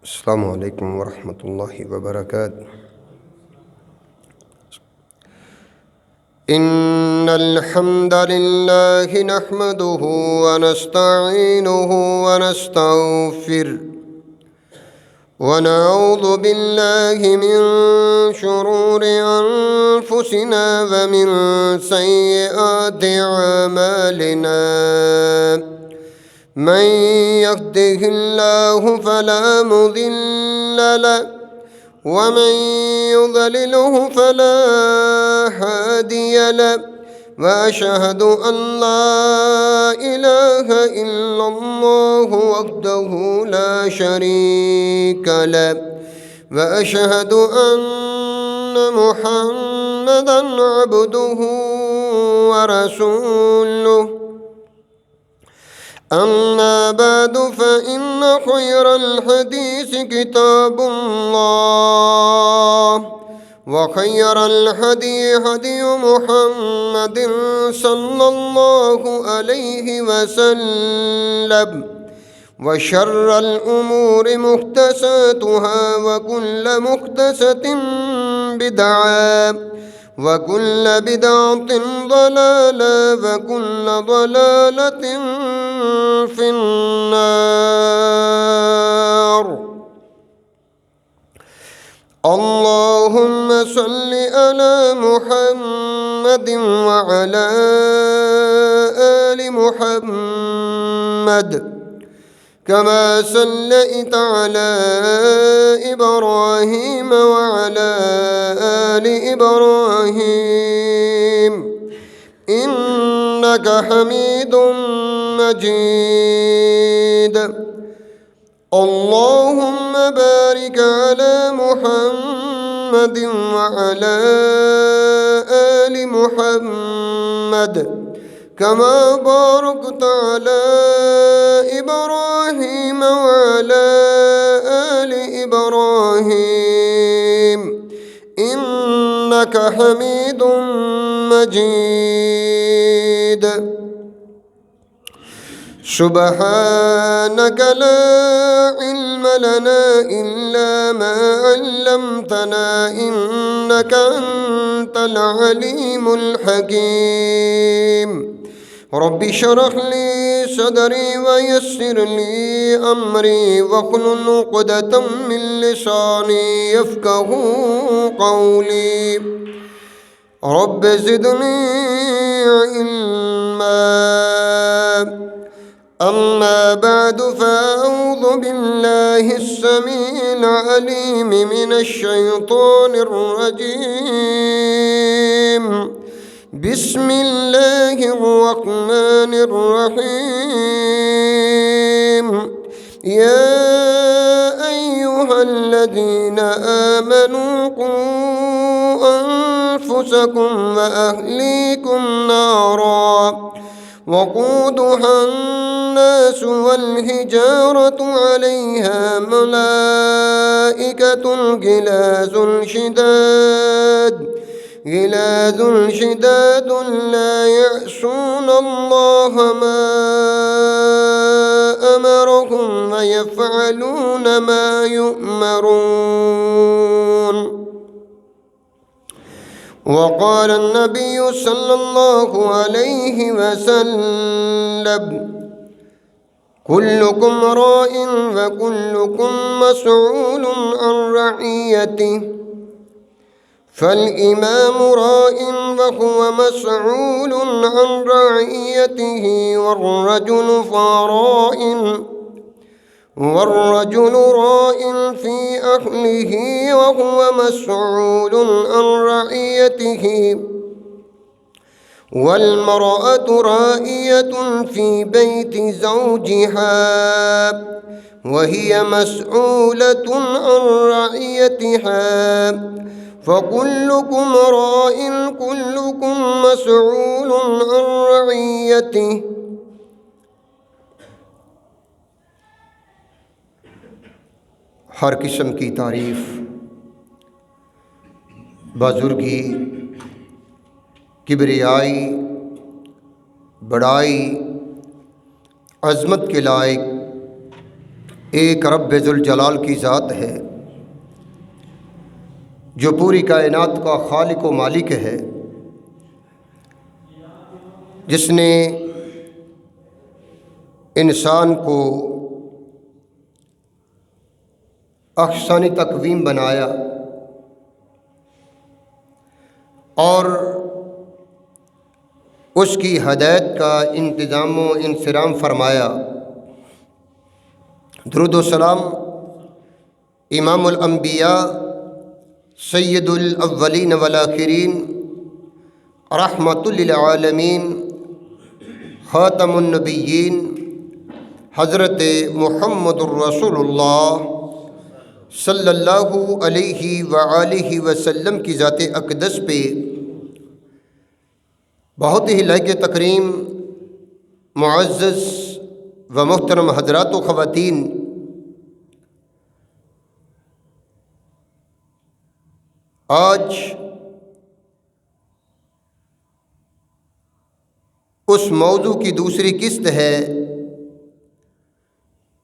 السلام علیکم ورحمۃ اللہ وبرکاتہ۔ ان الحمد للہ نحمده ونستعینه ونستغفره ونعوذ باللہ من شرور انفسنا ومن سیئات اعمالنا، من يهده الله فلا مضل له ومن يضلله فلا هادي له، وأشهد أن لا إله إلا الله وحده لا شريك له، وأشهد أن محمدا عبده ورسوله. أما بعد فإن خير الحديث كتاب الله، وخير الهدي هدي محمد صلى الله عليه وسلم، وشر الأمور محدثاتها وكل محدثة بدعة وكل بدعة ضلالة وكل ضلالة في النار. اللهم صل على محمد وعلى آل محمد كما صليت على إبراهيم وعلى آل إبراهيم إنك حميد مجيد. اللهم بارك على محمد وعلى آل محمد كما باركت على إبراهيم وعلى آل إبراهيم إنك حميد مجيد. سبحانك لا علم لنا إلا ما علمتنا إنك أنت العليم الحكيم. رب اشرح لي صدري ويسر لي أمري واحلل عقدة من لساني يفقهوا قولي. رب زدني علما. أما بعد فأعوذ بالله السميع العليم من الشيطان الرجيم. بسم الله الرحمن الرحيم. يا أيها الذين آمنوا قوا أنفسكم وأهليكم نارا وقودها الناس والحجارة عليها ملائكة غلاظ شداد لا يعصون الله ما أمرهم ويفعلون ما يؤمرون. وقال النبي صلى الله عليه وسلم: كلكم راع وكلكم مسؤول عن رعيته، فالإمام راع وهو مسؤول عن رعيته، والرجل راع في أهله وهو مسؤول عن رعيته، والمرأة راعية في بيت زوجها وهي مسؤولة عن رعيتها، فكلكم راع كلكم مسؤول عن رعيته. ہر قسم کی تعریف، بزرگی، کبریائی، بڑائی، عظمت کے لائق ایک رب ذوالجلال کی ذات ہے جو پوری کائنات کا خالق و مالک ہے، جس نے انسان کو احسانی تقویم بنایا اور اس کی ہدایت کا انتظام و انصرام فرمایا۔ درود و سلام امام الانبیاء سید الاولین والآخرین رحمۃ للعالمین خاتم النبیین حضرت محمد الرسول اللہ صلی اللہ علیہ وآلہ وسلم کی ذات اقدس پہ بہت ہی لائق تکریم معزز و محترم حضرات و خواتین، آج اس موضوع کی دوسری قسط ہے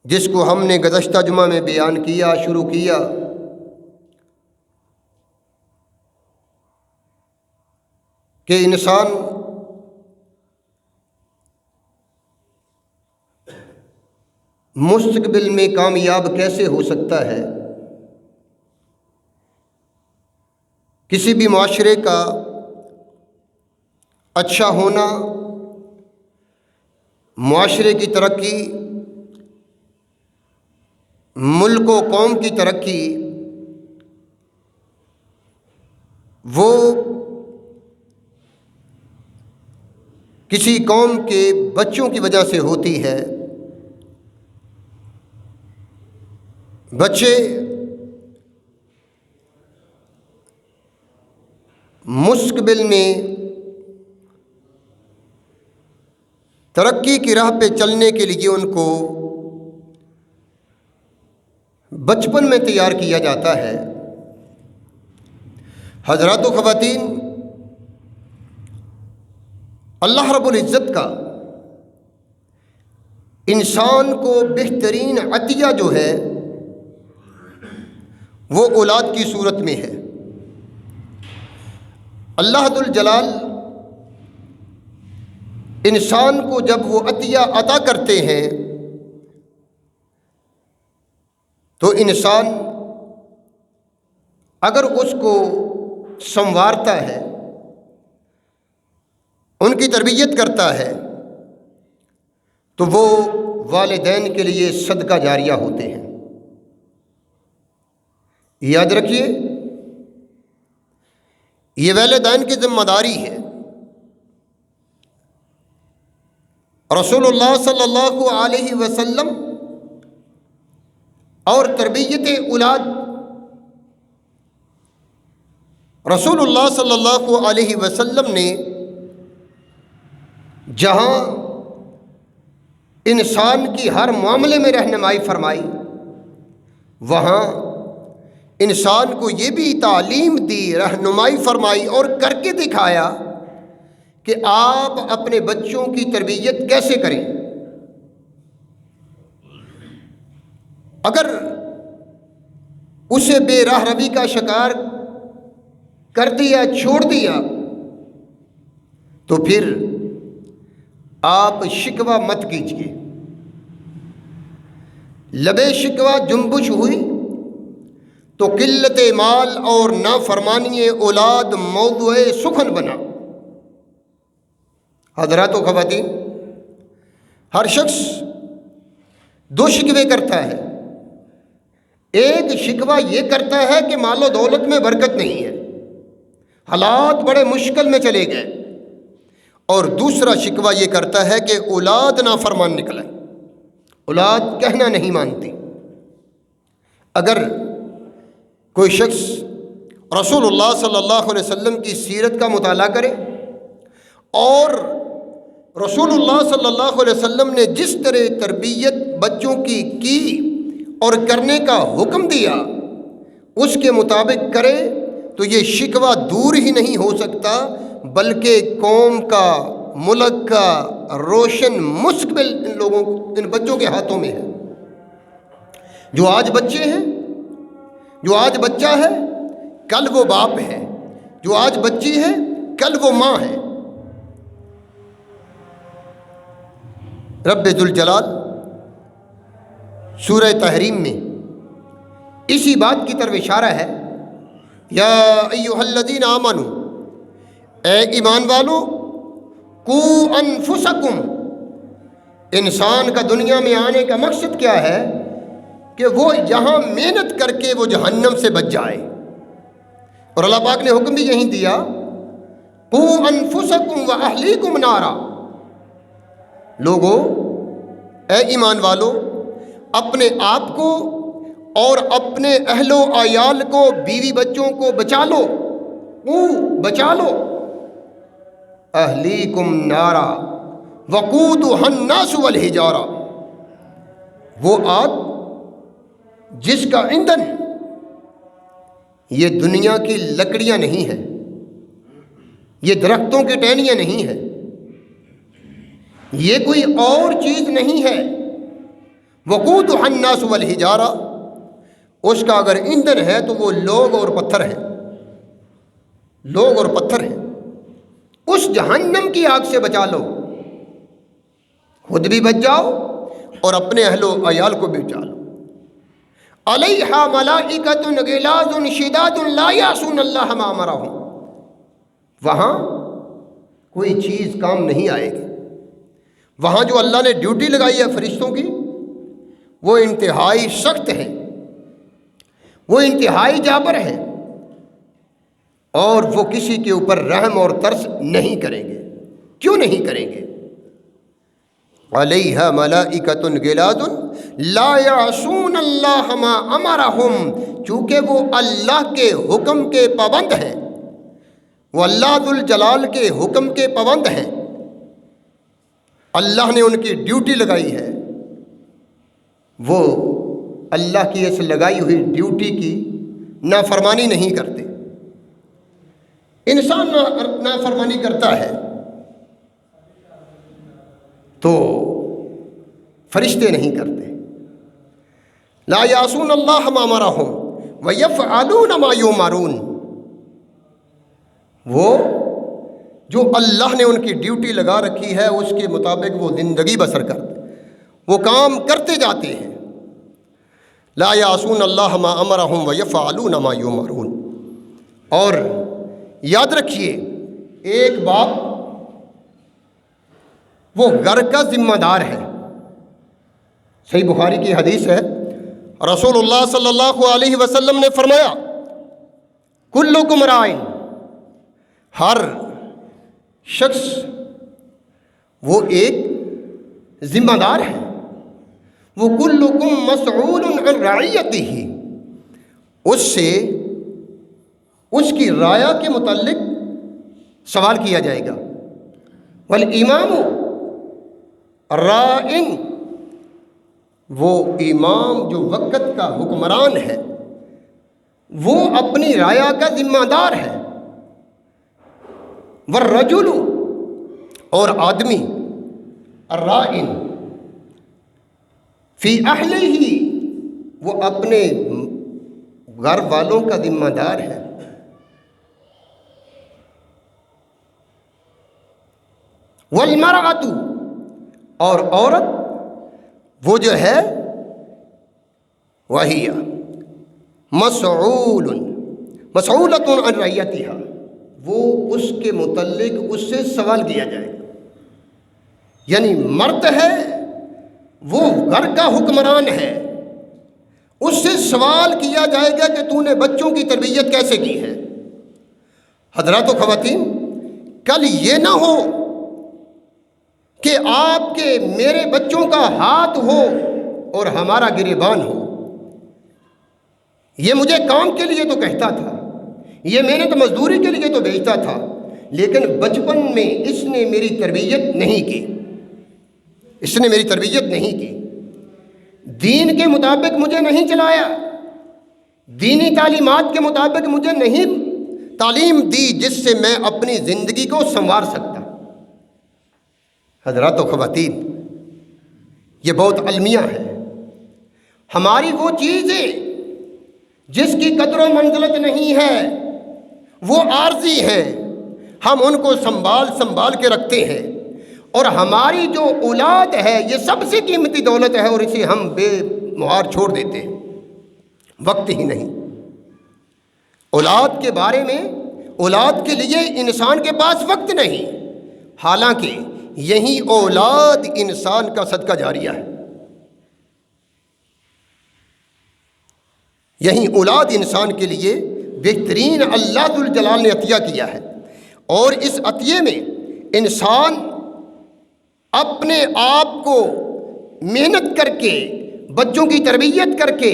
جس کو ہم نے گزشتہ جمعہ میں بیان کیا، شروع کیا، کہ انسان مستقبل میں کامیاب کیسے ہو سکتا ہے۔ کسی بھی معاشرے کا اچھا ہونا، معاشرے کی ترقی، ملک و قوم کی ترقی، وہ کسی قوم کے بچوں کی وجہ سے ہوتی ہے۔ بچے مستقبل میں ترقی کی راہ پہ چلنے کے لیے ان کو بچپن میں تیار کیا جاتا ہے۔ حضرات و خواتین، اللہ رب العزت کا انسان کو بہترین عطیہ جو ہے وہ اولاد کی صورت میں ہے۔ اللہ ذوالجلال انسان کو جب وہ عطیہ عطا کرتے ہیں تو انسان اگر اس کو سنوارتا ہے، ان کی تربیت کرتا ہے، تو وہ والدین کے لیے صدقہ جاریہ ہوتے ہیں۔ یاد رکھیے، یہ والدین کی ذمہ داری ہے۔ رسول اللہ صلی اللہ علیہ وسلم اور تربیت اولاد، رسول اللہ صلی اللہ علیہ وسلم نے جہاں انسان کی ہر معاملے میں رہنمائی فرمائی، وہاں انسان کو یہ بھی تعلیم دی، رہنمائی فرمائی اور کر کے دکھایا کہ آپ اپنے بچوں کی تربیت کیسے کریں۔ اگر اسے بے راہ روی کا شکار کر دیا، چھوڑ دیا، تو پھر آپ شکوہ مت کیجیے۔ لبے شکوہ جنبش ہوئی تو قلت مال اور نافرمانی اولاد موضوع سخن بنا۔ حضرات و خواتین، ہر شخص دو شکوے کرتا ہے۔ ایک شکوہ یہ کرتا ہے کہ مال و دولت میں برکت نہیں ہے، حالات بڑے مشکل میں چلے گئے، اور دوسرا شکوہ یہ کرتا ہے کہ اولاد نافرمان نکلا، اولاد کہنا نہیں مانتی۔ اگر کوئی شخص رسول اللہ صلی اللہ علیہ وسلم کی سیرت کا مطالعہ کرے اور رسول اللہ صلی اللہ علیہ وسلم نے جس طرح تربیت بچوں کی اور کرنے کا حکم دیا اس کے مطابق کرے تو یہ شکوہ دور ہی نہیں ہو سکتا، بلکہ قوم کا، ملک کا روشن مستقبل ان بچوں کے ہاتھوں میں ہے۔ جو آج بچے ہیں، جو آج بچہ ہے کل وہ باپ ہے، جو آج بچی ہے کل وہ ماں ہے۔ رب ذوالجلال سورہ تحریم میں اسی بات کی طرف اشارہ ہے، یا ایھا الذین آمنوا، اے ایمان والو، قوا انفسکم، انسان کا دنیا میں آنے کا مقصد کیا ہے کہ وہ یہاں محنت کر کے وہ جہنم سے بچ جائے، اور اللہ پاک نے حکم بھی یہی دیا، قوا انفسکم واہلیکم نارا، لوگو اے ایمان والو، اپنے آپ کو اور اپنے اہل و عیال کو، بیوی بچوں کو بچا لو، بچا لو، اہلیکم نارا وقودھا الناس والحجارہ، وہ آگ جس کا ایندھن یہ دنیا کی لکڑیاں نہیں ہیں، یہ درختوں کی ٹہنیاں نہیں ہیں، یہ کوئی اور چیز نہیں ہے، وقودھا الناس والحجارہ، اس کا اگر ایندھن ہے تو وہ لوگ اور پتھر ہیں، لوگ اور پتھر ہیں۔ اس جہنم کی آگ سے بچا لو، خود بھی بچ جاؤ اور اپنے اہل و عیال کو بھی بچا لو۔ علیہا ملائکۃ غلاظ شداد لا یعصون اللہ ما امرہم، وہاں کوئی چیز کام نہیں آئے گی، وہاں جو اللہ نے ڈیوٹی لگائی ہے فرشتوں کی وہ انتہائی سخت ہے، وہ انتہائی جابر ہے، اور وہ کسی کے اوپر رحم اور ترس نہیں کریں گے۔ کیوں نہیں کریں گے؟ علیہا ملائکۃ غلاظ لا یعصون اللہ ما امرہم، چونکہ وہ اللہ کے حکم کے پابند ہیں، وہ اللہ ذوالجلال کے حکم کے پابند ہیں، اللہ نے ان کی ڈیوٹی لگائی ہے، وہ اللہ کی اس لگائی ہوئی ڈیوٹی کی نافرمانی نہیں کرتے۔ انسان نافرمانی کرتا ہے تو فرشتے نہیں کرتے۔ لا یعصون اللہ ما امرہم ویفعلون ما یؤمرون، وہ جو اللہ نے ان کی ڈیوٹی لگا رکھی ہے اس کے مطابق وہ زندگی بسر کرتے، وہ کام کرتے جاتے ہیں۔ لا یعصون اللہ ما امرہم ویفعلون ما یؤمرون۔ اور یاد رکھیے، ایک باپ وہ گھر کا ذمہ دار ہے۔ صحیح بخاری کی حدیث ہے، رسول اللہ صلی اللہ علیہ وسلم نے فرمایا، کلکم راعٍ، ہر شخص وہ ایک ذمہ دار ہے، وہ کلکم مسئول عن رعیتہ، اس سے اس کی رعایا کے متعلق سوال کیا جائے گا۔ والامام راعٍ، وہ امام جو وقت کا حکمران ہے وہ اپنی رعایا کا ذمہ دار ہے۔ والرجل، اور آدمی، الراعٍ فی اہلہ، وہ اپنے گھر والوں کا ذمہ دار ہے۔ والمرأۃ، اور عورت وہ جو ہے وہی مسئولۃ عن رعیتہا، وہ اس کے متعلق اس سے سوال کیا جائے گا۔ یعنی مرد ہے، وہ گھر کا حکمران ہے، اس سے سوال کیا جائے گا کہ تو نے بچوں کی تربیت کیسے کی ہے۔ حضرات و خواتین، کل یہ نہ ہو کہ آپ کے میرے بچوں کا ہاتھ ہو اور ہمارا گریبان ہو۔ یہ مجھے کام کے لیے تو کہتا تھا، یہ محنت مزدوری کے لیے تو بھیجتا تھا، لیکن بچپن میں اس نے میری تربیت نہیں کی، اس نے میری تربیت نہیں کی، دین کے مطابق مجھے نہیں چلایا، دینی تعلیمات کے مطابق مجھے نہیں تعلیم دی جس سے میں اپنی زندگی کو سنوار سکتا۔ حضرات و خواتین، یہ بہت المیہ ہے، ہماری وہ چیزیں جس کی قدر و منزلت نہیں ہے، وہ عارضی ہیں، ہم ان کو سنبھال کے رکھتے ہیں، اور ہماری جو اولاد ہے یہ سب سے قیمتی دولت ہے، اور اسے ہم بے مہار چھوڑ دیتے ہیں، وقت ہی نہیں۔ اولاد کے بارے میں، اولاد کے لیے انسان کے پاس وقت نہیں، حالانکہ یہی اولاد انسان کا صدقہ جاریہ ہے۔ یہی اولاد انسان کے لیے بہترین اللہ ذوالجلال نے عطیہ کیا ہے، اور اس عطیے میں انسان اپنے آپ کو محنت کر کے، بچوں کی تربیت کر کے،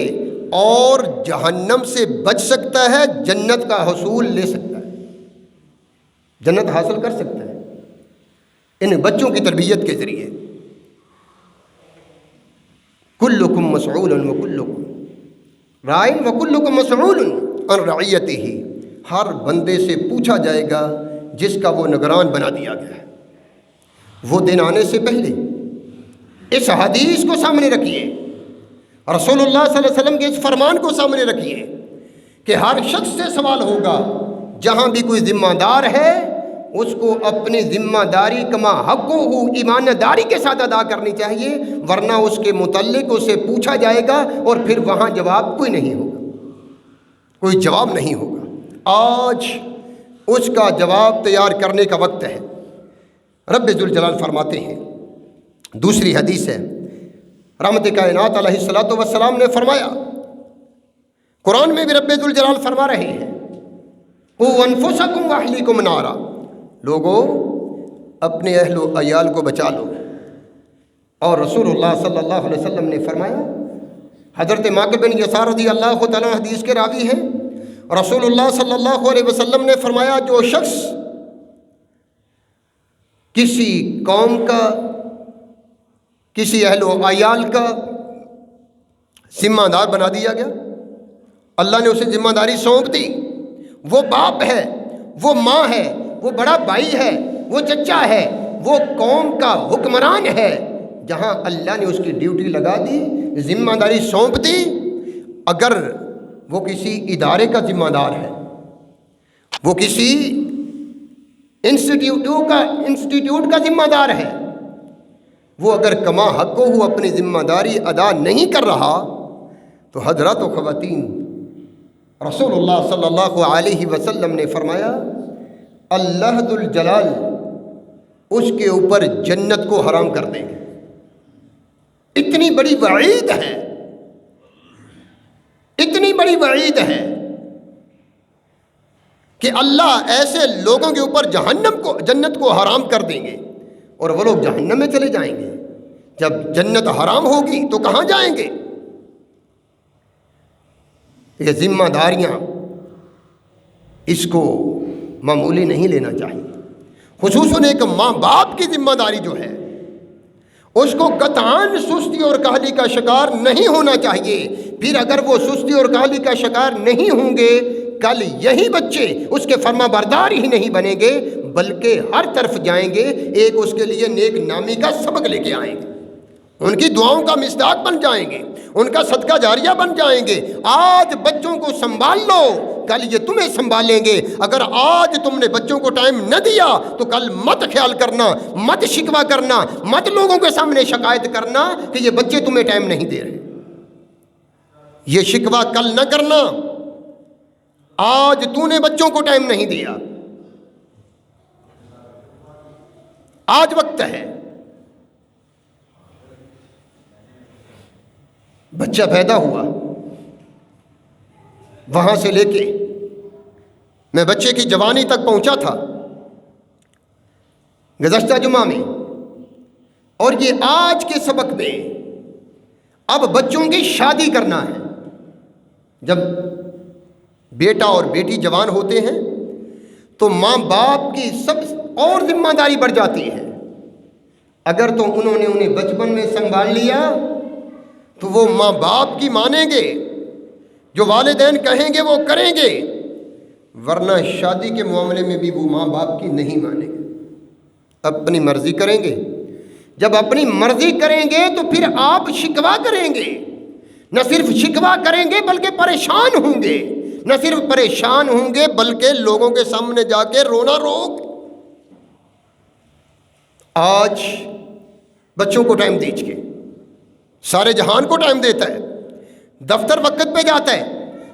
اور جہنم سے بچ سکتا ہے، جنت کا حصول لے سکتا ہے، جنت حاصل کر سکتا ہے ان بچوں کی تربیت کے ذریعے۔ کلکم مسئول وکلکم رائن وکلکم مسئول عن رعیتہ، ہر بندے سے پوچھا جائے گا جس کا وہ نگران بنا دیا گیا ہے۔ وہ دن آنے سے پہلے اس حدیث کو سامنے رکھیے، رسول اللہ صلی اللہ علیہ وسلم کے اس فرمان کو سامنے رکھیے کہ ہر شخص سے سوال ہوگا۔ جہاں بھی کوئی ذمہ دار ہے اس کو اپنی ذمہ داری کما حق ہو ایمانداری کے ساتھ ادا کرنی چاہیے، ورنہ اس کے متعلق اسے پوچھا جائے گا اور پھر وہاں جواب کوئی نہیں ہوگا، کوئی جواب نہیں ہوگا۔ آج اس کا جواب تیار کرنے کا وقت ہے۔ رب ذوالجلال فرماتے ہیں، دوسری حدیث ہے، رحمت کائنات علیہ الصلوۃ والسلام نے فرمایا، قرآن میں بھی رب ذوالجلال فرما رہے ہیں، قوا انفسکم واہلیکم نارا، لوگوں اپنے اہل و عیال کو بچا لو۔ اور رسول اللہ صلی اللہ علیہ وسلم نے فرمایا، حضرت ماقل بن یسار رضی اللہ تعالیٰ حدیث کے راوی ہیں، رسول اللہ صلی اللہ علیہ وسلم نے فرمایا، جو شخص کسی قوم کا، کسی اہل و عیال کا ذمہ دار بنا دیا گیا، اللہ نے اسے ذمہ داری سونپ دی، وہ باپ ہے، وہ ماں ہے، وہ بڑا بھائی ہے، وہ چچا ہے، وہ قوم کا حکمران ہے، جہاں اللہ نے اس کی ڈیوٹی لگا دی، ذمہ داری سونپ دی، اگر وہ کسی ادارے کا ذمہ دار ہے، وہ کسی انسٹیٹیوٹ کا ذمہ دار ہے، وہ اگر کما حق ہو اپنی ذمہ داری ادا نہیں کر رہا، تو حضرات و خواتین، رسول اللہ صلی اللہ علیہ وسلم نے فرمایا، اللہ ذوالجلال اس کے اوپر جنت کو حرام کر دیں گے۔ اتنی بڑی وعید ہے، اتنی بڑی وعید ہے کہ اللہ ایسے لوگوں کے اوپر جنت کو حرام کر دیں گے، اور وہ لوگ جہنم میں چلے جائیں گے۔ جب جنت حرام ہوگی تو کہاں جائیں گے؟ یہ ذمہ داریاں اس کو معمولی نہیں لینا چاہیے، خصوصاً ایک ماں باپ کی ذمہ داری جو ہے اس کو قطعاً سستی اور کاہلی کا شکار نہیں ہونا چاہیے۔ پھر اگر وہ سستی اور کاہلی کا شکار نہیں ہوں گے، کل یہی بچے اس کے فرما بردار ہی نہیں بنیں گے، بلکہ ہر طرف جائیں گے، ایک اس کے لیے نیک نامی کا سبق لے کے آئیں گے، ان کی دعاؤں کا مصداق بن جائیں گے، ان کا صدقہ جاریہ بن جائیں گے۔ آج بچوں کو سنبھال لو، کل یہ تمہیں سنبھالیں گے۔ اگر آج تم نے بچوں کو ٹائم نہ دیا تو کل مت خیال کرنا، مت شکوہ کرنا، مت لوگوں کے سامنے شکایت کرنا کہ یہ بچے تمہیں ٹائم نہیں دے رہے۔ یہ شکوہ کل نہ کرنا، آج تو نے بچوں کو ٹائم نہیں دیا، آج وقت ہے۔ بچہ پیدا ہوا، وہاں سے لے کے میں بچے کی جوانی تک پہنچا تھا گزشتہ جمعہ میں، اور یہ آج کے سبق میں اب بچوں کی شادی کرنا ہے۔ جب بیٹا اور بیٹی جوان ہوتے ہیں تو ماں باپ کی سب اور ذمہ داری بڑھ جاتی ہے۔ اگر تو انہوں نے انہیں بچپن میں سنبھال لیا تو وہ ماں باپ کی مانیں گے، جو والدین کہیں گے وہ کریں گے، ورنہ شادی کے معاملے میں بھی وہ ماں باپ کی نہیں مانیں گے، اپنی مرضی کریں گے۔ جب اپنی مرضی کریں گے تو پھر آپ شکوہ کریں گے، نہ صرف شکوہ کریں گے بلکہ پریشان ہوں گے، نہ صرف پریشان ہوں گے بلکہ لوگوں کے سامنے جا کے رونا روک۔ آج بچوں کو ٹائم دیجیے، سارے جہان کو ٹائم دیتا ہے، دفتر وقت پہ جاتا ہے،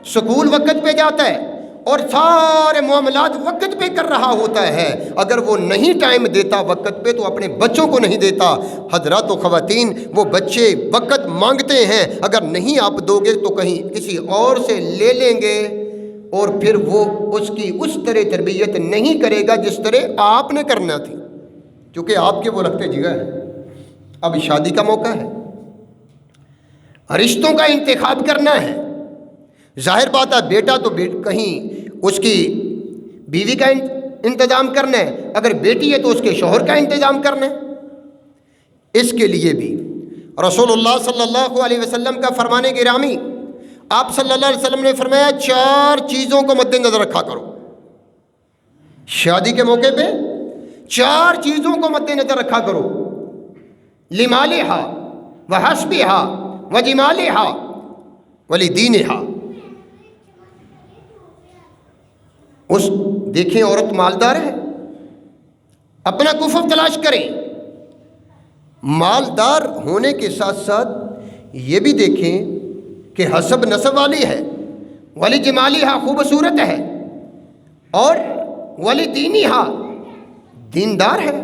سکول وقت پہ جاتا ہے، اور سارے معاملات وقت پہ کر رہا ہوتا ہے۔ اگر وہ نہیں ٹائم دیتا وقت پہ تو اپنے بچوں کو نہیں دیتا۔ حضرات و خواتین، وہ بچے وقت مانگتے ہیں، اگر نہیں آپ دو گے تو کہیں کسی اور سے لے لیں گے، اور پھر وہ اس کی اس طرح تربیت نہیں کرے گا جس طرح آپ نے کرنا تھی، کیونکہ آپ کے وہ رکھتے جگہ ہے۔ اب شادی کا موقع ہے، رشتوں کا انتخاب کرنا ہے۔ ظاہر بات ہے، بیٹا تو کہیں اس کی بیوی کا انتظام کرنا ہے، اگر بیٹی ہے تو اس کے شوہر کا انتظام کرنا ہے۔ اس کے لیے بھی رسول اللہ صلی اللہ علیہ وسلم کا فرمان گرامی، آپ صلی اللہ علیہ وسلم نے فرمایا 4 چیزوں کو مد نظر رکھا کرو۔ شادی کے موقع پہ 4 چیزوں کو مد نظر رکھا کرو، لمالہا وحسبہا وجمالہا ولدینہا۔ دیکھیں عورت مالدار ہے، اپنا کفو تلاش کریں، مالدار ہونے کے ساتھ ساتھ یہ بھی دیکھیں کہ حسب نسب والی ہے، ولی جمالہا خوبصورت ہے، اور ولی دینہا دیندار ہے،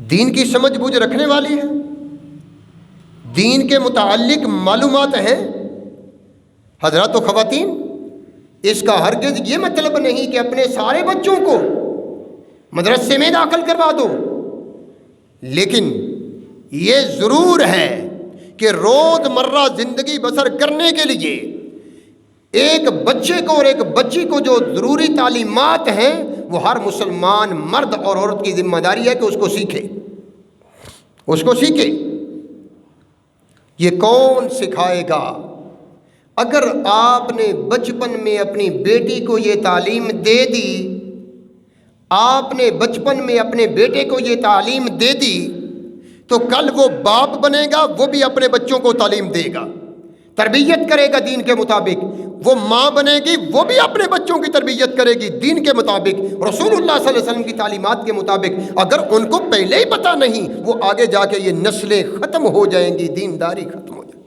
دین کی سمجھ بوجھ رکھنے والی ہے، دین کے متعلق معلومات ہیں۔ حضرات و خواتین، اس کا ہرگز یہ مطلب نہیں کہ اپنے سارے بچوں کو مدرسے میں داخل کروا دو، لیکن یہ ضرور ہے کہ روز مرہ زندگی بسر کرنے کے لیے ایک بچے کو اور ایک بچی کو جو ضروری تعلیمات ہیں وہ ہر مسلمان مرد اور عورت کی ذمہ داری ہے کہ اس کو سیکھے، اس کو سیکھے۔ یہ کون سکھائے گا؟ اگر آپ نے بچپن میں اپنی بیٹی کو یہ تعلیم دے دی، آپ نے بچپن میں اپنے بیٹے کو یہ تعلیم دے دی، تو کل وہ باپ بنے گا، وہ بھی اپنے بچوں کو تعلیم دے گا، تربیت کرے گا دین کے مطابق۔ وہ ماں بنے گی، وہ بھی اپنے بچوں کی تربیت کرے گی دین کے مطابق، رسول اللہ صلی اللہ علیہ وسلم کی تعلیمات کے مطابق۔ اگر ان کو پہلے ہی پتہ نہیں، وہ آگے جا کے یہ نسلیں ختم ہو جائیں گی، دینداری ختم ہو جائے گی۔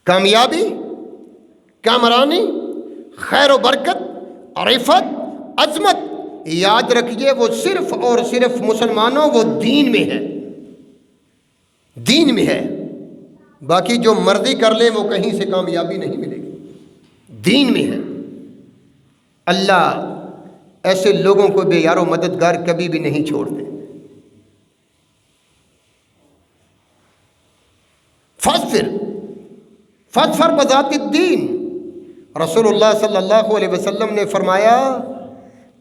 کامیابی، کامرانی، خیر و برکت، عفت، عظمت، یاد رکھیے وہ صرف اور صرف مسلمانوں، وہ دین میں ہے، دین میں ہے۔ باقی جو مرضی کر لیں وہ کہیں سے کامیابی نہیں ملے گی، دین میں ہے۔ اللہ ایسے لوگوں کو بے یار و مددگار کبھی بھی نہیں چھوڑتے۔ فاظفر بذات الدین، رسول اللہ صلی اللہ علیہ وسلم نے فرمایا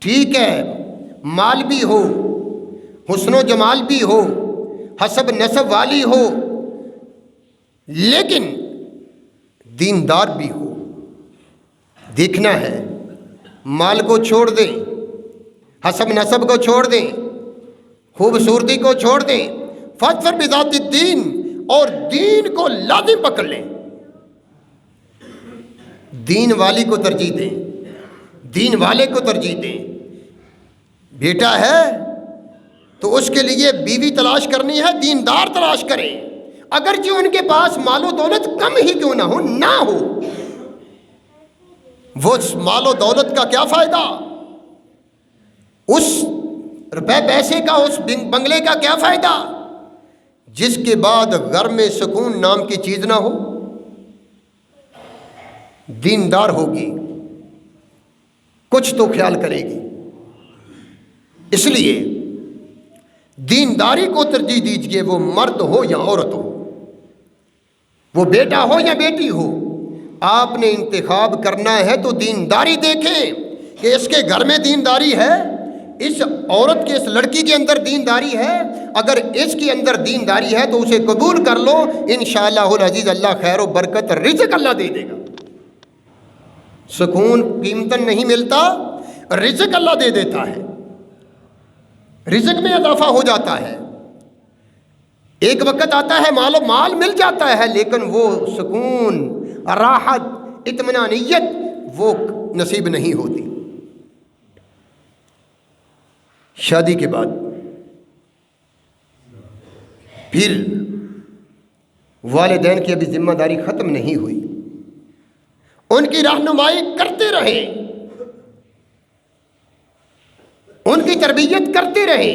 ٹھیک ہے مال بھی ہو، حسن و جمال بھی ہو، حسب نسب والی ہو، لیکن دیندار بھی ہو۔ دیکھنا ہے، مال کو چھوڑ دیں، حسب نسب کو چھوڑ دیں، خوبصورتی کو چھوڑ دیں، فاظفر بذات الدین، اور دین کو لازم پکڑ لیں، دین والی کو ترجیح دیں، دین والے کو ترجیح دیں۔ بیٹا ہے تو اس کے لیے بیوی تلاش کرنی ہے، دیندار تلاش کریں، اگرچہ ان کے پاس مال و دولت کم ہی کیوں نہ ہو، وہ مال و دولت کا کیا فائدہ، اس روپے پیسے کا، اس بنگلے کا کیا فائدہ، جس کے بعد گھر میں سکون نام کی چیز نہ ہو۔ دیندار ہوگی، کچھ تو خیال کرے گی، اس لیے دینداری کو ترجیح دیجئے، وہ مرد ہو یا عورت ہو، وہ بیٹا ہو یا بیٹی ہو۔ آپ نے انتخاب کرنا ہے تو دینداری دیکھیں کہ اس کے گھر میں دینداری ہے، اس عورت کے، اس لڑکی کے اندر دینداری ہے۔ اگر اس کے اندر دینداری ہے تو اسے قبول کر لو، انشاءاللہ العزیز اللہ خیر و برکت، رزق اللہ دے دے گا۔ سکون قیمتاً نہیں ملتا، رزق اللہ دے دیتا ہے، رزق میں اضافہ ہو جاتا ہے۔ ایک وقت آتا ہے مال مل جاتا ہے، لیکن وہ سکون، راحت، اطمینانیت وہ نصیب نہیں ہوتی۔ شادی کے بعد پھر والدین کی ابھی ذمہ داری ختم نہیں ہوئی، ان کی رہنمائی کرتے رہے، ان کی تربیت کرتے رہے،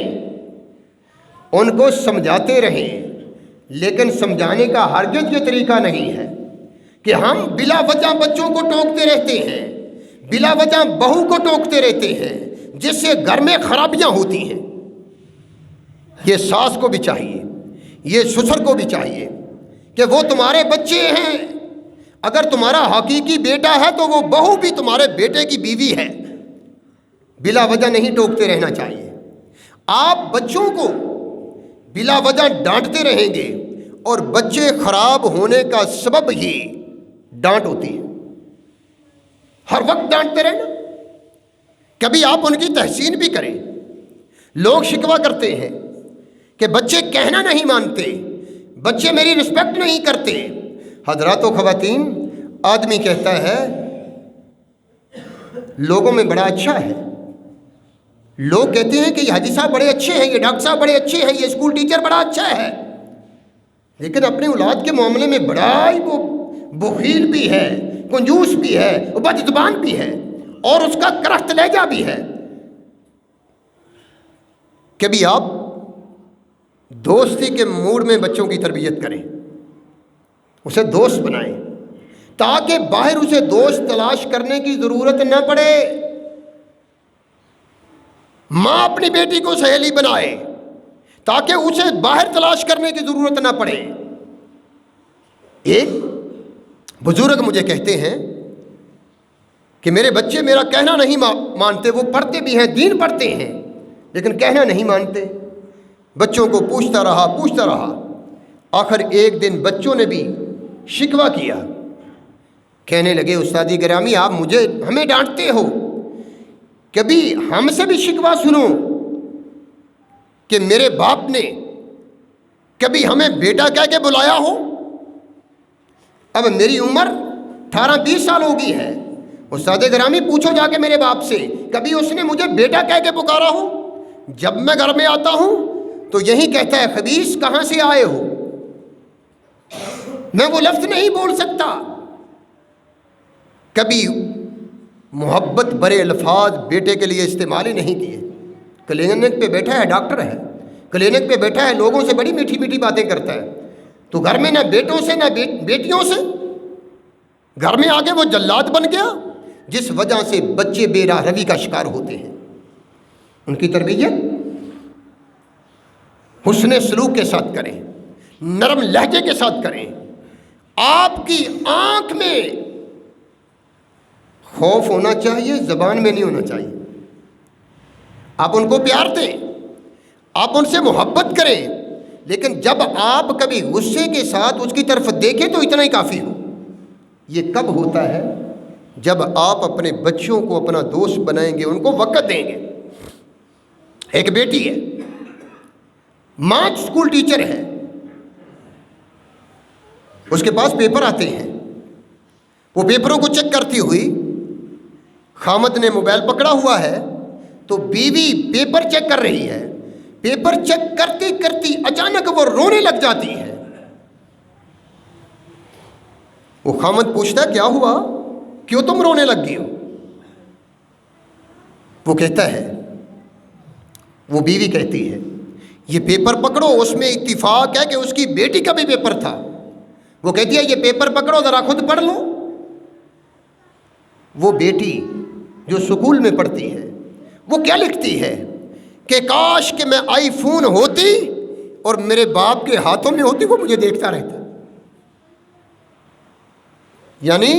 ان کو سمجھاتے رہے، لیکن سمجھانے کا ہرگز یہ طریقہ نہیں ہے کہ ہم بلا وجہ بچوں کو ٹوکتے رہتے ہیں، بلا وجہ بہو کو ٹوکتے رہتے ہیں، جس سے گھر میں خرابیاں ہوتی ہیں۔ یہ ساس کو بھی چاہیے، یہ سسر کو بھی چاہیے کہ وہ تمہارے بچے ہیں، اگر تمہارا حقیقی بیٹا ہے تو وہ بہو بھی تمہارے بیٹے کی بیوی ہے، بلا وجہ نہیں ٹوکتے رہنا چاہیے۔ آپ بچوں کو بلا وجہ ڈانٹتے رہیں گے اور بچے خراب ہونے کا سبب ہی ڈانٹ ہوتی ہے۔ ہر وقت ڈانٹتے رہنا، کبھی آپ ان کی تحسین بھی کریں۔ لوگ شکوہ کرتے ہیں کہ بچے کہنا نہیں مانتے، بچے میری رسپیکٹ نہیں کرتے۔ حضرات و خواتین، آدمی کہتا ہے لوگوں میں بڑا اچھا ہے، لوگ کہتے ہیں کہ یہ حاجی صاحب بڑے اچھے ہیں، یہ ڈاکٹر صاحب بڑے اچھے ہیں، یہ اسکول ٹیچر بڑا اچھا ہے، لیکن اپنی اولاد کے معاملے میں بڑا ہی وہ بخیل بھی ہے، کنجوس بھی ہے، بد زبان بھی ہے، اور اس کا کرخت لہجہ بھی ہے۔ کبھی آپ دوستی کے موڈ میں بچوں کی تربیت کریں، اسے دوست بنائیں، تاکہ باہر اسے دوست تلاش کرنے کی ضرورت نہ پڑے۔ ماں اپنی بیٹی کو سہیلی بنائے تاکہ اسے باہر تلاش کرنے کی ضرورت نہ پڑے۔ ایک بزرگ مجھے کہتے ہیں کہ میرے بچے میرا کہنا نہیں مانتے، وہ پڑھتے بھی ہیں، دین پڑھتے ہیں، لیکن کہنا نہیں مانتے۔ بچوں کو پوچھتا رہا، آخر ایک دن بچوں نے بھی شکوہ کیا، کہنے لگے استادی گرامی آپ ہمیں ڈانٹتے ہو، کبھی ہم سے بھی شکوہ سنو کہ میرے باپ نے کبھی ہمیں بیٹا کہہ کے بلایا ہو۔ اب میری عمر 18-20 سال ہو گئی ہے، استاد گرامی پوچھو جا کے میرے باپ سے، کبھی اس نے مجھے بیٹا کہہ کے پکارا ہو؟ جب میں گھر میں آتا ہوں تو یہی کہتا ہے خبیث کہاں سے آئے ہو، میں وہ لفظ نہیں بول سکتا۔ کبھی محبت برے الفاظ بیٹے کے لیے استعمال ہی نہیں کیے۔ کلینک پہ بیٹھا ہے، ڈاکٹر ہے، کلینک پہ بیٹھا ہے، لوگوں سے بڑی میٹھی میٹھی باتیں کرتا ہے، تو گھر میں نہ بیٹوں سے نہ بیٹیوں سے، گھر میں آگے وہ جلاد بن گیا، جس وجہ سے بچے بے راہ روی کا شکار ہوتے ہیں۔ ان کی تربیت حسن سلوک کے ساتھ کریں، نرم لہجے کے ساتھ کریں۔ آپ کی آنکھ میں خوف ہونا چاہیے، زبان میں نہیں ہونا چاہیے۔ آپ ان کو پیار دیں، آپ ان سے محبت کریں، لیکن جب آپ کبھی غصے کے ساتھ اس کی طرف دیکھیں تو اتنا ہی کافی ہو۔ یہ کب ہوتا ہے؟ جب آپ اپنے بچوں کو اپنا دوست بنائیں گے، ان کو وقت دیں گے۔ ایک بیٹی ہے، ماں اسکول ٹیچر ہے، اس کے پاس پیپر آتے ہیں، وہ پیپروں کو چیک کرتی ہوئی، خامد نے موبائل پکڑا ہوا ہے تو بیوی پیپر چیک کر رہی ہے، پیپر چیک کرتی کرتی اچانک وہ رونے لگ جاتی ہے۔ وہ خامد پوچھتا ہے کیا ہوا، کیوں تم رونے لگ گئی ہو؟ وہ کہتا ہے، وہ بیوی کہتی ہے یہ پیپر پکڑو، اس میں اتفاق ہے کہ اس کی بیٹی کا بھی پیپر تھا۔ وہ کہتی ہے یہ پیپر پکڑو ذرا خود پڑھ لو۔ وہ بیٹی جو سکول میں پڑھتی ہے وہ کیا لکھتی ہے کہ کاش کہ میں آئی فون ہوتی اور میرے باپ کے ہاتھوں میں ہوتی، وہ مجھے دیکھتا رہتا۔ یعنی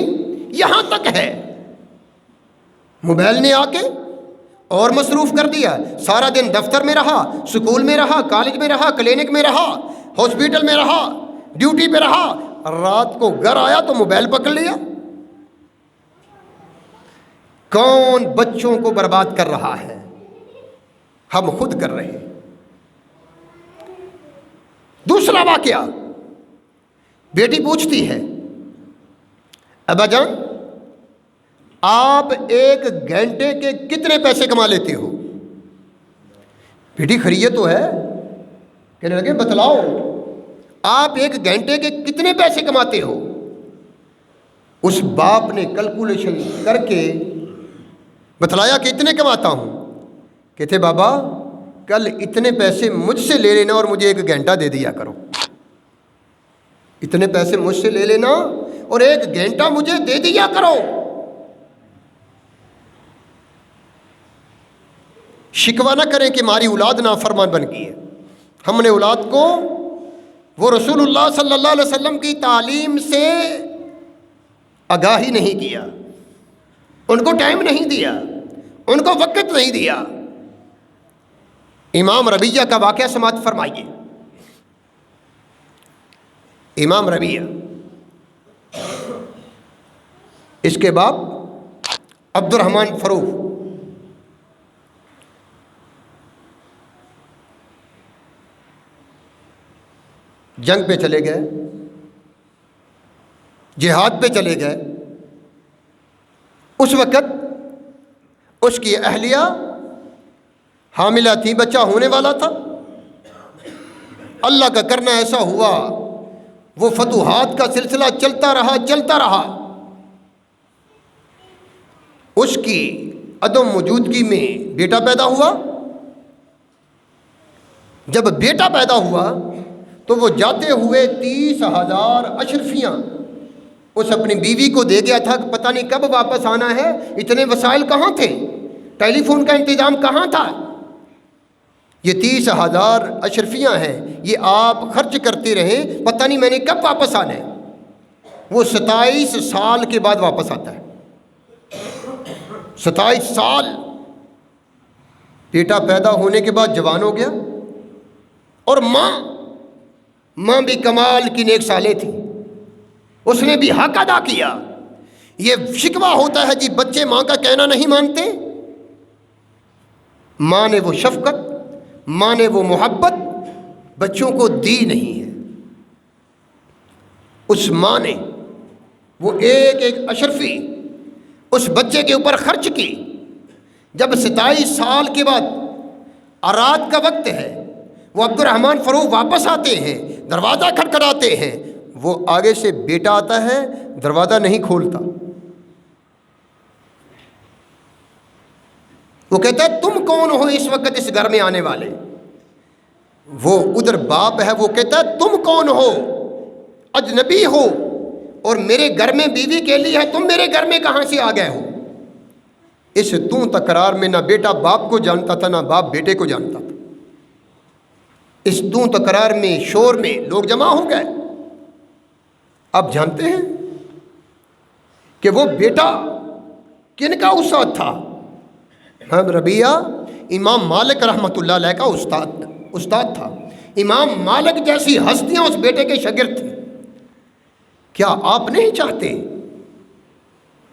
یہاں تک ہے، موبائل نے آ کے اور مصروف کر دیا، سارا دن دفتر میں رہا، سکول میں رہا، کالج میں رہا، کلینک میں رہا، ہاسپٹل میں رہا، ڈیوٹی پہ رہا، رات کو گھر آیا تو موبائل پکڑ لیا۔ کون بچوں کو برباد کر رہا ہے؟ ہم خود کر رہے ہیں۔ دوسرا واقعہ، بیٹی پوچھتی ہے ابا جان آپ 1 گھنٹے کے کتنے پیسے کما لیتے ہو؟ بیٹی خرید تو ہے، کہنے لگے بتلاؤ آپ 1 گھنٹے کے کتنے پیسے کماتے ہو؟ اس باپ نے کیلکولیشن کر کے بتلایا کہ اتنے کماتا ہوں۔ کہتے بابا کل اتنے پیسے مجھ سے لے لینا اور مجھے 1 گھنٹہ دے دیا کرو، اتنے پیسے مجھ سے لے لینا اور 1 گھنٹہ مجھے دے دیا کرو۔ شکوہ نہ کریں کہ ہماری اولاد نافرمان بن گئی ہے، ہم نے اولاد کو وہ رسول اللہ صلی اللہ علیہ وسلم کی تعلیم سے آگاہی نہیں کیا، ان کو ٹائم نہیں دیا، ان کو وقت نہیں دیا۔ امام ربیہ کا واقعہ سماعت فرمائیے۔ امام ربیہ، اس کے بعد عبد الرحمن فروخ، جنگ پہ چلے گئے، جہاد پہ چلے گئے۔ اس وقت اس کی اہلیہ حاملہ تھی، بچہ ہونے والا تھا۔ اللہ کا کرنا ایسا ہوا وہ فتوحات کا سلسلہ چلتا رہا۔ اس کی عدم موجودگی میں بیٹا پیدا ہوا۔ جب بیٹا پیدا ہوا تو وہ جاتے ہوئے 30,000 اشرفیاں اس اپنی بیوی کو دے گیا تھا کہ پتہ نہیں کب واپس آنا ہے۔ اتنے وسائل کہاں تھے؟ ٹیلی فون کا انتظام کہاں تھا؟ یہ 30,000 اشرفیاں ہیں، یہ آپ خرچ کرتے رہیں، پتہ نہیں میں نے کب واپس آنا ہے۔ وہ 27 سال کے بعد واپس آتا ہے۔ 27 سال بیٹا پیدا ہونے کے بعد جوان ہو گیا، اور ماں بھی کمال کی نیک سالے تھی، اس نے بھی حق ادا کیا۔ یہ شکوہ ہوتا ہے جی بچے ماں کا کہنا نہیں مانتے۔ ماں نے وہ شفقت، ماں نے وہ محبت بچوں کو دی نہیں ہے۔ اس ماں نے وہ ایک اشرفی اس بچے کے اوپر خرچ کی۔ جب 27 سال کے بعد رات کا وقت ہے، وہ عبد الرحمن فروخ واپس آتے ہیں، دروازہ کھٹکھٹاتے ہیں، وہ آگے سے بیٹا آتا ہے، دروازہ نہیں کھولتا۔ وہ کہتا ہے تم کون ہو اس وقت اس گھر میں آنے والے؟ وہ ادھر باپ ہے، وہ کہتا ہے تم کون ہو؟ اجنبی ہو اور میرے گھر میں بیوی کے لیے ہے، تم میرے گھر میں کہاں سے آ گئے ہو؟ اس تکرار میں نہ بیٹا باپ کو جانتا تھا، نہ باپ بیٹے کو جانتا تھا۔ اس تکرار میں، شور میں لوگ جمع ہو گئے۔ آپ جانتے ہیں کہ وہ بیٹا کن کا استاد تھا؟ ربیہ امام مالک رحمۃ اللہ علیہ کا استاد تھا۔ امام مالک جیسی ہستیاں اس بیٹے کے شاگرد تھے۔ کیا آپ نہیں چاہتے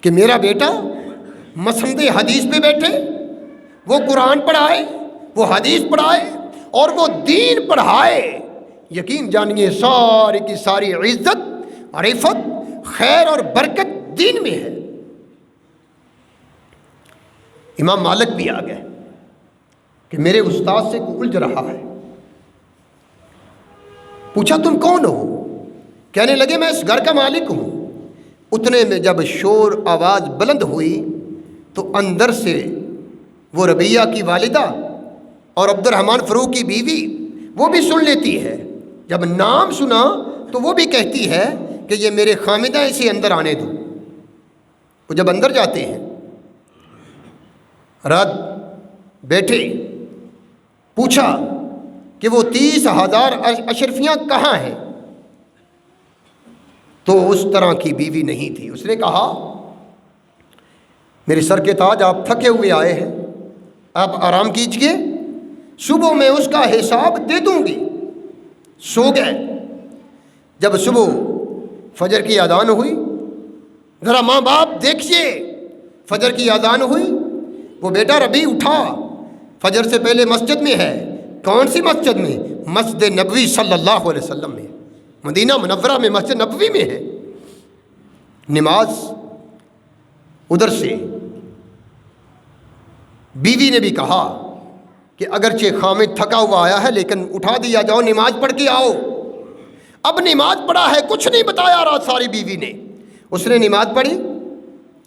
کہ میرا بیٹا مسند حدیث پہ بیٹھے، وہ قرآن پڑھائے، وہ حدیث پڑھائے اور وہ دین پڑھائے؟ یقین جانیے ساری کی ساری عزت، معرفت، خیر اور برکت دین میں ہے۔ امام مالک بھی آ گئے کہ میرے استاد سے کوئی الجھ رہا ہے۔ پوچھا تم کون ہو؟ کہنے لگے میں اس گھر کا مالک ہوں۔ اتنے میں جب شور آواز بلند ہوئی تو اندر سے وہ ربیہ کی والدہ اور عبد الرحمن فروخ کی بیوی وہ بھی سن لیتی ہے۔ جب نام سنا تو وہ بھی کہتی ہے کہ یہ میرے خامدہ، اسے اندر آنے دو۔ وہ جب اندر جاتے ہیں، رات بیٹھے، پوچھا کہ وہ 30,000 اشرفیاں کہاں ہیں؟ تو اس طرح کی بیوی نہیں تھی۔ اس نے کہا میرے سر کے تاج، آپ تھکے ہوئے آئے ہیں، آپ آرام کیجئے، صبح میں اس کا حساب دے دوں گی۔ سو گئے۔ جب صبح فجر کی اذان ہوئی، ذرا ماں باپ دیکھیے، فجر کی اذان ہوئی، وہ بیٹا ربی اٹھا، فجر سے پہلے مسجد میں ہے۔ کون سی مسجد میں؟ مسجد نبوی صلی اللہ علیہ وسلم میں، مدینہ منورہ میں مسجد نبوی میں ہے، نماز ادھر سے بیوی نے بھی کہا کہ اگرچہ خامد تھکا ہوا آیا ہے لیکن اٹھا دیا جاؤ، نماز پڑھ کے آؤ۔ اب نماز پڑھا ہے، کچھ نہیں بتایا رات ساری بیوی نے، اس نے نماز پڑھی۔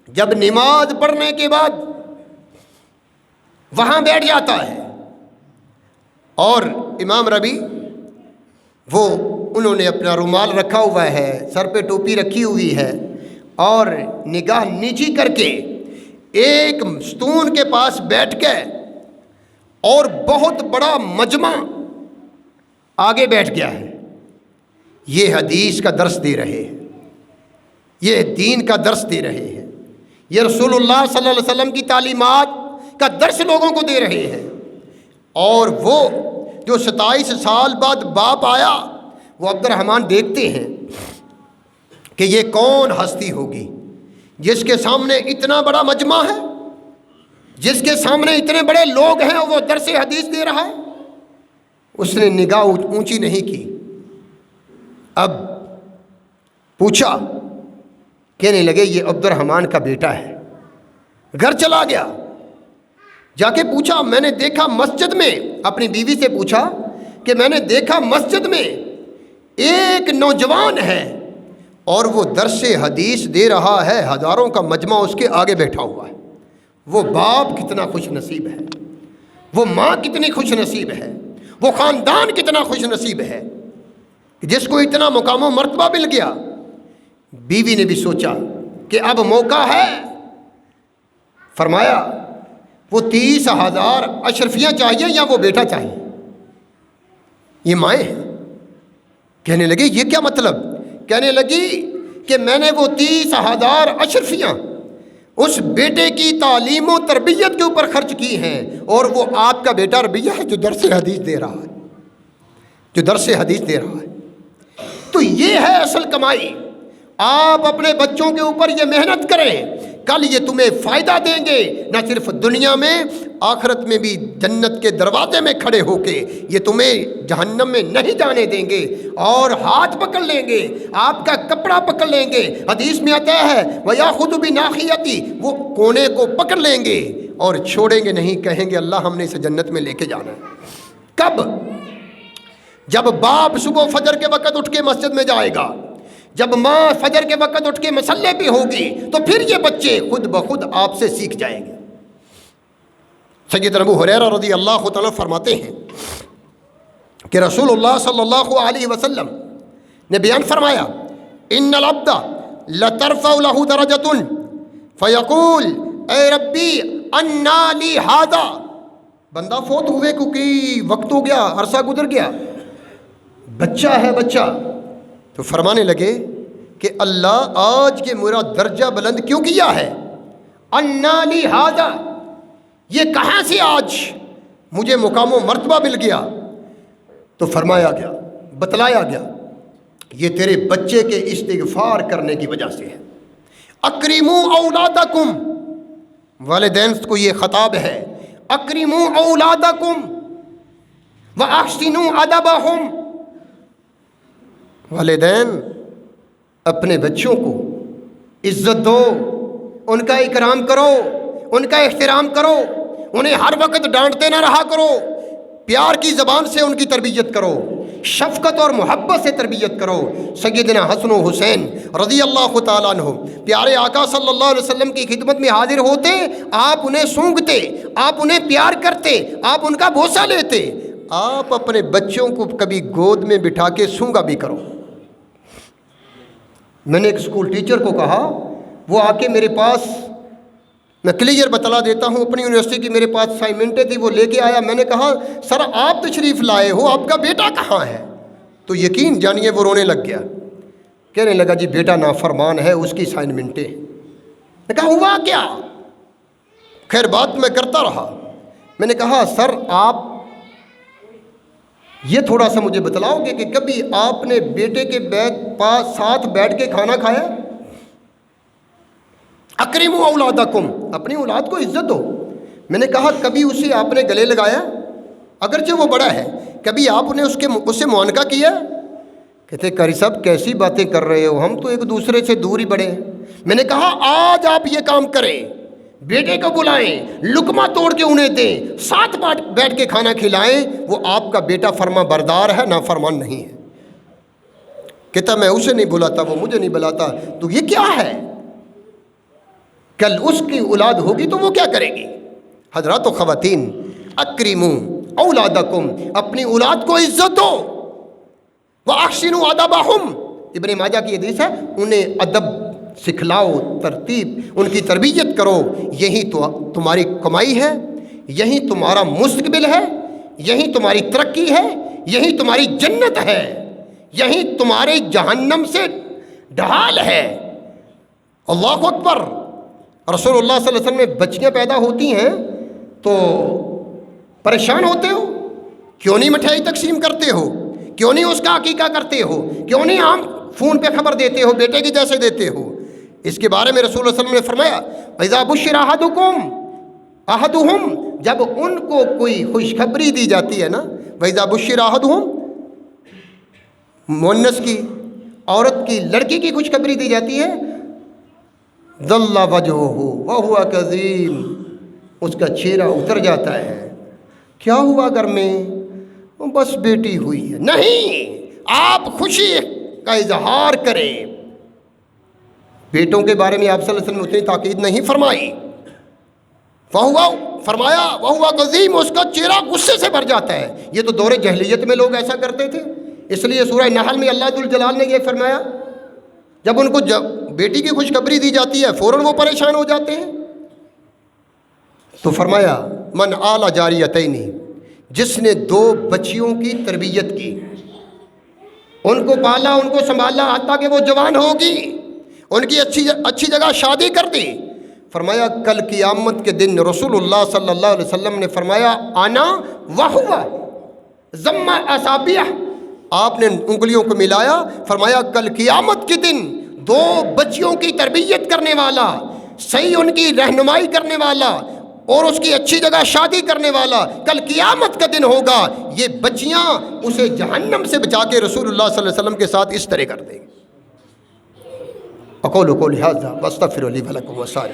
جب نماز پڑھنے کے بعد وہاں بیٹھ جاتا ہے اور امام ربی وہ انہوں نے اپنا رومال رکھا ہوا ہے، سر پہ ٹوپی رکھی ہوئی ہے اور نگاہ نیچی کر کے ایک ستون کے پاس بیٹھ کے اور بہت بڑا مجمع آگے بیٹھ گیا ہے، یہ حدیث کا درس دے رہے ہیں، یہ دین کا درس دے رہے ہیں، یہ رسول اللہ صلی اللہ علیہ وسلم کی تعلیمات کا درس لوگوں کو دے رہے ہیں۔ اور وہ جو 27 سال بعد باپ آیا، وہ عبد الرحمن دیکھتے ہیں کہ یہ کون ہستی ہوگی جس کے سامنے اتنا بڑا مجمع ہے، جس کے سامنے اتنے بڑے لوگ ہیں اور وہ درس حدیث دے رہا ہے۔ اس نے نگاہ اونچی نہیں کی، اب پوچھا، کہنے لگے یہ عبد الرحمن کا بیٹا ہے۔ گھر چلا گیا، جا کے پوچھا، میں نے دیکھا مسجد میں، اپنی بیوی سے پوچھا کہ میں نے دیکھا مسجد میں ایک نوجوان ہے اور وہ درس حدیث دے رہا ہے، ہزاروں کا مجمع اس کے آگے بیٹھا ہوا ہے۔ وہ باپ کتنا خوش نصیب ہے، وہ ماں کتنی خوش نصیب ہے، وہ خاندان کتنا خوش نصیب ہے جس کو اتنا مقام و مرتبہ مل گیا۔ بیوی نے بھی سوچا کہ اب موقع ہے، فرمایا وہ 30,000 اشرفیاں چاہیے یا وہ بیٹا چاہیے؟ یہ مائیں ہیں۔ کہنے لگے یہ کیا مطلب؟ کہنے لگی کہ میں نے وہ 30,000 اشرفیاں اس بیٹے کی تعلیم و تربیت کے اوپر خرچ کی ہیں، اور وہ آپ کا بیٹا ربیہ ہے جو درس حدیث دے رہا ہے، جو درس حدیث دے رہا ہے۔ تو یہ ہے اصل کمائی۔ آپ اپنے بچوں کے اوپر یہ محنت کریں، کل یہ تمہیں فائدہ دیں گے، نہ صرف دنیا میں، آخرت میں بھی جنت کے دروازے میں کھڑے ہو کے یہ تمہیں جہنم میں نہیں جانے دیں گے، اور ہاتھ پکڑ لیں گے، آپ کا کپڑا پکڑ لیں گے۔ حدیث میں آتا ہے وَيَأْخُذُ بِنَاخِيَتِي، وہ کونے کو پکڑ لیں گے اور چھوڑیں گے نہیں، کہیں گے اللہ ہم نے اسے جنت میں لے کے جانا ہے۔ کب؟ جب باپ صبح فجر کے وقت اٹھ کے مسجد میں جائے گا، جب ماں فجر کے وقت اٹھ کے مصلے پہ ہوگی، تو پھر یہ بچے خود بخود آپ سے سیکھ جائیں گے۔ سیدنا ابو ہریرہ رضی اللہ تعالیٰ فرماتے ہیں کہ رسول اللہ صلی اللہ علیہ وسلم نے بیان فرمایا، ان العبد لترفع له درجۃ فیقول اے ربی انا لی ھذا، بندہ فوت ہوئے کیونکہ وقت ہو گیا، عرصہ گزر گیا، بچہ ہے بچہ، تو فرمانے لگے کہ اللہ آج کے میرا درجہ بلند کیوں کیا ہے؟ انا لی ھذا، یہ کہاں سے آج مجھے مقام و مرتبہ مل گیا؟ تو فرمایا گیا، بتلایا گیا، یہ تیرے بچے کے استغفار کرنے کی وجہ سے ہے۔ اکرموا اولادکم، والدین کو یہ خطاب ہے، اکرموا اولادکم واحسنوا ادبہم، والدین اپنے بچوں کو عزت دو، ان کا اکرام کرو، ان کا احترام کرو، انہیں ہر وقت ڈانٹتے نہ رہا کرو، پیار کی زبان سے ان کی تربیت کرو، شفقت اور محبت سے تربیت کرو۔ سیدنا حسن و حسین رضی اللہ تعالیٰ عنہ پیارے آقا صلی اللہ علیہ وسلم کی خدمت میں حاضر ہوتے، آپ انہیں سونگتے، آپ انہیں پیار کرتے، آپ ان کا بوسہ لیتے۔ آپ اپنے بچوں کو کبھی گود میں بٹھا کے سونگا بھی کرو۔ میں نے ایک اسکول ٹیچر کو کہا، وہ آ کے میرے پاس، میں کلیئر بتلا دیتا ہوں، اپنی یونیورسٹی کی میرے پاس اسائنمنٹیں تھی، وہ لے کے آیا، میں نے کہا سر آپ تشریف لائے ہو، آپ کا بیٹا کہاں ہے؟ تو یقین جانیے وہ رونے لگ گیا، کہنے لگا جی بیٹا نافرمان ہے، اس کی اسائنمنٹیں۔ میں کہا ہوا کیا؟ خیر بات میں کرتا رہا، میں نے کہا سر آپ یہ تھوڑا سا مجھے بتلاؤ گے کہ کبھی آپ نے بیٹے کے ساتھ بیٹھ کے کھانا کھایا؟ اکرموا اولادکم، اپنی اولاد کو عزت دو۔ میں نے کہا کبھی اسے آپ نے گلے لگایا؟ اگرچہ وہ بڑا ہے. کبھی آپ نے اس سے معانقہ کیا؟ کہتے قاری صاحب کیسی باتیں کر رہے ہو، ہم تو ایک دوسرے سے دور ہی بڑے ہیں. میں نے کہا آج آپ یہ کام کریں، بیٹے کو بلائیں، لقمہ توڑ کے انہیں دیں، ساتھ بیٹھ کے کھانا کھلائیں. وہ آپ کا بیٹا فرما بردار ہے، نافرمان نہیں ہے. کہتا میں اسے نہیں بلاتا، وہ مجھے نہیں بلاتا، تو یہ کیا ہے؟ کل اس کی اولاد ہوگی تو وہ کیا کرے گی؟ حضرات و خواتین، اکرموا اولادکم، اپنی اولاد کو عزت دو. وَأَحْسِنُوا أَدَبَهُمْ، ابن ماجہ کی حدیث ہے، انہیں ادب سکھلاؤ، ترتیب، ان کی تربیت کرو. یہی تو تمہاری کمائی ہے، یہی تمہارا مستقبل ہے، یہی تمہاری ترقی ہے، یہی تمہاری جنت ہے، یہی تمہارے جہنم سے ڈھال ہے. اللہ اکبر. رسول اللہ صلی اللہ علیہ وسلم میں بچیاں پیدا ہوتی ہیں تو پریشان ہوتے ہو، کیوں نہیں مٹھائی تقسیم کرتے ہو، کیوں نہیں اس کا عقیقہ کرتے ہو، کیوں نہیں عام فون پہ خبر دیتے ہو، بیٹے کی جیسے دیتے ہو؟ اس کے بارے میں رسول اللہ صلی اللہ علیہ وسلم نے فرمایا اذا بشر احدهم، جب ان کو کوئی خوشخبری دی جاتی ہے نا، واذا بشر احدهم، مؤنث کی، عورت کی، لڑکی کی خوشخبری دی جاتی ہے، ظل وجهه وهو کظیم، اس کا چہرہ اتر جاتا ہے. کیا ہوا گھر میں؟ بس بیٹی ہوئی ہے. نہیں، آپ خوشی کا اظہار کریں. بیٹوں کے بارے میں آپ صلی اللہ علیہ وسلم نے اتنی تاکید نہیں فرمائی. فرمایا وہو کظیم، اس کا چہرہ غصے سے بھر جاتا ہے. یہ تو دور جاہلیت میں لوگ ایسا کرتے تھے. اس لیے سورہ نحل میں اللہ ذوالجلال نے یہ فرمایا، جب ان کو بیٹی کی خوشخبری دی جاتی ہے فوراً وہ پریشان ہو جاتے ہیں. تو فرمایا من آل جاریتین، جس نے 2 بچیوں کی تربیت کی، ان کو پالا، ان کو سنبھالا، حتیٰ کہ وہ جوان ہوگی، ان کی اچھی جگہ شادی کر دی. فرمایا کل قیامت کے دن رسول اللہ صلی اللہ علیہ وسلم نے فرمایا انا وہو ضم اصابع، آپ نے انگلیوں کو ملایا. فرمایا کل قیامت کے دن 2 بچیوں کی تربیت کرنے والا، صحیح ان کی رہنمائی کرنے والا اور اس کی اچھی جگہ شادی کرنے والا، کل قیامت کا دن ہوگا، یہ بچیاں اسے جہنم سے بچا کے رسول اللہ صلی اللہ علیہ وسلم کے ساتھ اس طرح کر دیں گے. اقول قولی ھذا واستغفر لی ولکم وسائر